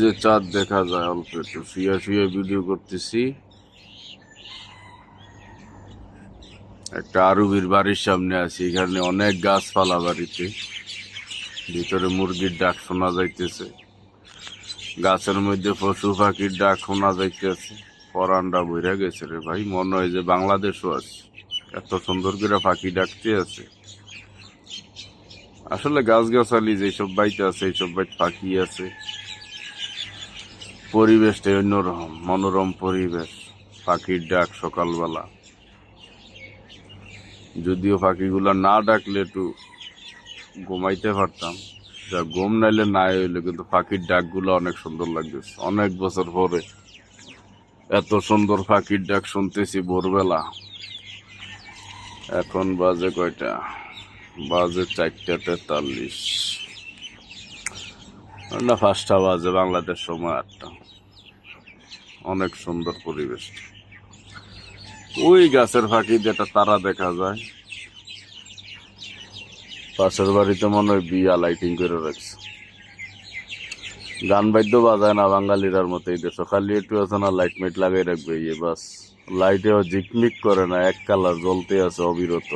যে চাঁদ দেখা যায়, অল্প একটু শুয়ে শুয়ে ভিডিও করতেছি। একটা আরবির বাড়ির সামনে আছি, এখানে অনেক গাছপালা বাড়িতে, ভিতরে মুরগির ডাক শোনা যাইতেছে, গাছের মধ্যে পশু পাখির ডাক শোনা যাইতেছে। পরানটা বইরা গেছে রে ভাই, মনে হয় যে বাংলাদেশও আছে, এত সুন্দর করে পাখি ডাকতে আছে। আসলে গাছগাছালি যেসব বাড়িতে আছে এইসব বাড়িতে পাখি আছে। পরিবেশটাই অন্যরকম, মনোরম পরিবেশ, পাখির ডাক সকালবেলা। যদিও পাখিগুলা না ডাকলে একটু ঘুমাইতে পারতাম, যা ঘুম নাইলে নাই হইলে, কিন্তু পাখির ডাকগুলো অনেক সুন্দর লাগতেছে। অনেক বছর পরে এত সুন্দর পাখির ডাক শুনতেছি ভোরবেলা। এখন বাজে কয়টা? বাজে 4:43 না 5টা বাজে, বাংলাদেশ সময় 8টা। অনেক সুন্দর পরিবেশ। ওই গাছের ফাঁকি যেটা তারা দেখা যায়, পাশের বাড়িতে মনে হয় বিয়া লাইটিং করে রাখছে। গান বাদ্য বাজায় না বাঙালিরার মতো এই দেশ, খালি একটু আছে না লাইট মাইট লাগাই রাখবে, ইয়ে বাস। লাইটেও ঝিকমিক করে না, এক কালার জ্বলতে আছে অবিরত।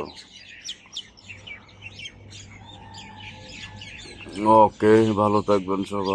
ওকে, ভালো থাকবেন সবাই।